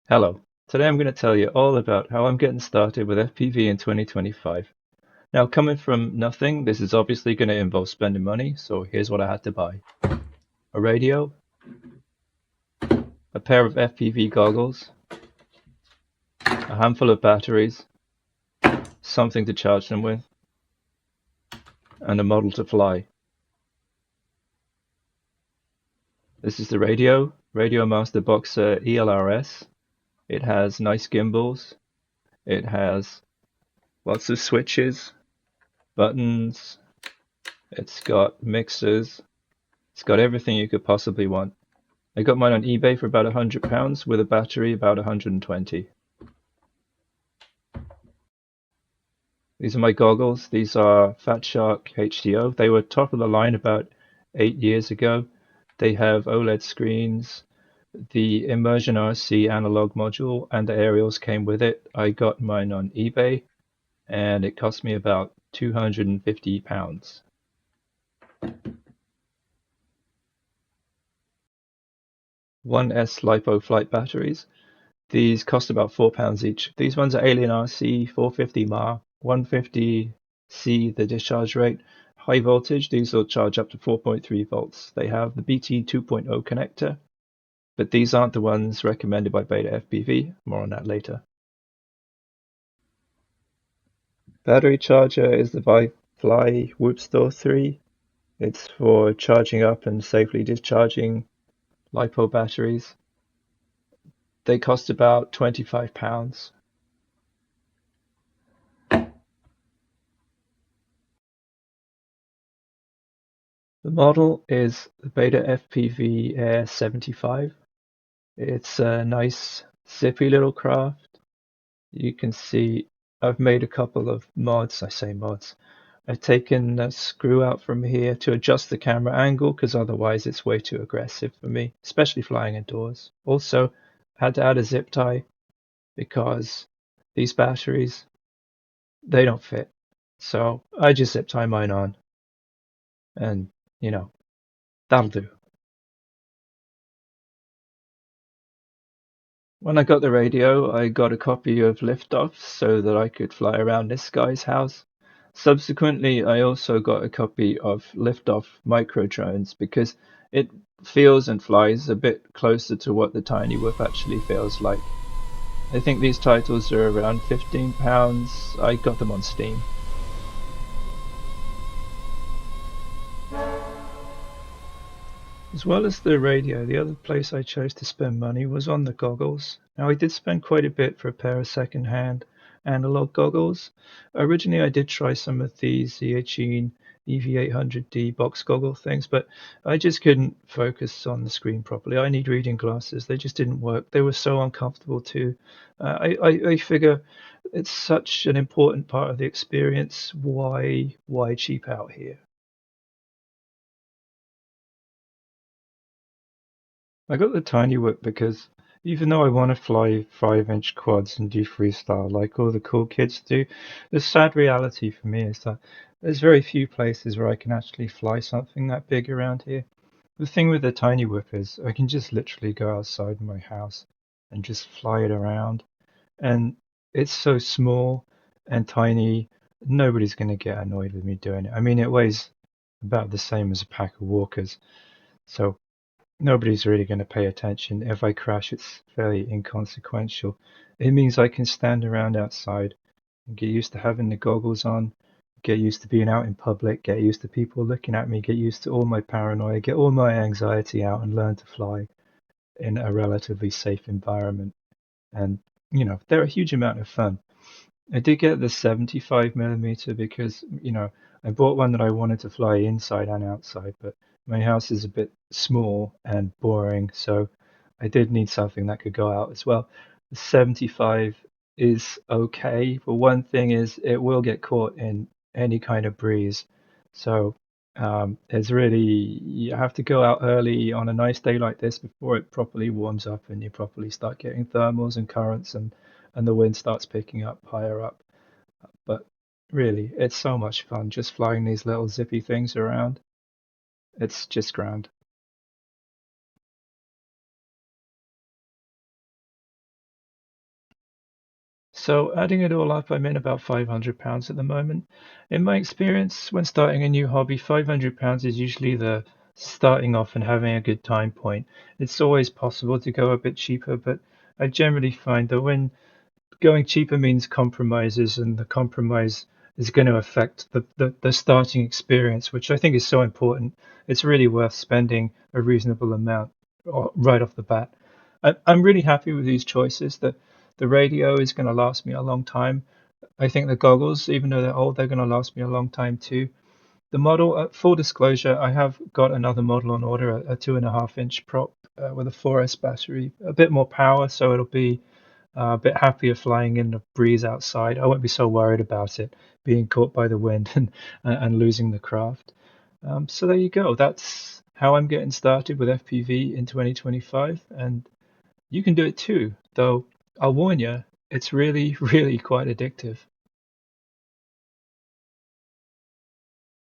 Hello, today I'm going to tell you all about how I'm getting started with FPV in 2025. Now, coming from nothing, this is obviously going to involve spending money, so here's what I had to buy. A radio, a pair of FPV goggles, a handful of batteries, something to charge them with, and a model to fly. This is the radio, Radiomaster Boxer ELRS. It has nice gimbals, it has lots of switches, buttons, it's got mixers, it's got everything you could possibly want. I got mine on eBay for about £100 with a battery about 120. These are my goggles. These are Fatshark HDO. They were top of the line about 8 years ago. They have OLED screens, the Immersion RC analog module, and the aerials came with it. I got mine on eBay and it cost me about £250. 1S LiPO flight batteries. These cost about £4 each. These ones are AlienRC 450 mAh, 150C the discharge rate. High voltage, these will charge up to 4.3 volts. They have the BT2.0 connector, but these aren't the ones recommended by Betafpv. More on that later. Battery charger is the ViFly Whoopstor 3. It's for charging up and safely discharging LiPo batteries. They cost about £25. The model is the Betafpv Air75. It's a nice zippy little craft. You can see I've made a couple of mods. I say mods. I've taken a screw out from here to adjust the camera angle because otherwise it's way too aggressive for me, especially flying indoors. Also, had to add a zip tie because these batteries, they don't fit. So I just zip tie mine on and, that'll do. When I got the radio, I got a copy of Liftoff so that I could fly around this guy's house. Subsequently, I also got a copy of Liftoff micro drones because it feels and flies a bit closer to what the tinywhoop actually feels like. I think these titles are around £15. I got them on Steam. As well as the radio, the other place I chose to spend money was on the goggles. Now, I did spend quite a bit for a pair of second-hand analog goggles. Originally, I did try some of these Eachine EV800D box goggle things, but I just couldn't focus on the screen properly. I need reading glasses. They just didn't work. They were so uncomfortable too. I figure it's such an important part of the experience. Why cheap out here? I got the tinywhoop because even though I want to fly 5-inch quads and do freestyle like all the cool kids do, the sad reality for me is that there's very few places where I can actually fly something that big around here. The thing with the tinywhoop is I can just literally go outside my house and just fly it around. And it's so small and tiny, nobody's going to get annoyed with me doing it. I mean, it weighs about the same as a pack of walkers. So nobody's really going to pay attention. If I crash, it's fairly inconsequential. It means I can stand around outside and get used to having the goggles on, get used to being out in public, get used to people looking at me, get used to all my paranoia, get all my anxiety out and learn to fly in a relatively safe environment. And, they're a huge amount of fun. I did get the 75mm because, I bought one that I wanted to fly inside and outside, but my house is a bit small and boring, so I did need something that could go out as well. The 75 is okay, but one thing is it will get caught in any kind of breeze. So it's really, you have to go out early on a nice day like this before it properly warms up and you properly start getting thermals and currents and the wind starts picking up higher up. But really, it's so much fun just flying these little zippy things around. It's just grand. So adding it all up, I'm in about £500 at the moment. In my experience, when starting a new hobby, £500 is usually the starting off and having a good time point. It's always possible to go a bit cheaper, but I generally find that when going cheaper means compromises, and the compromise is going to affect the starting experience, which I think is so important. It's really worth spending a reasonable amount right off the bat. I'm really happy with these choices. The radio is going to last me a long time. I think the goggles, even though they're old, they're going to last me a long time too. The model, full disclosure, I have got another model on order, a 2.5 inch prop with a 4S battery, a bit more power, so it'll be a bit happier flying in the breeze outside. I won't be so worried about it being caught by the wind and losing the craft. So there you go. That's how I'm getting started with FPV in 2025, and you can do it too. Though I'll warn you, it's really, really quite addictive.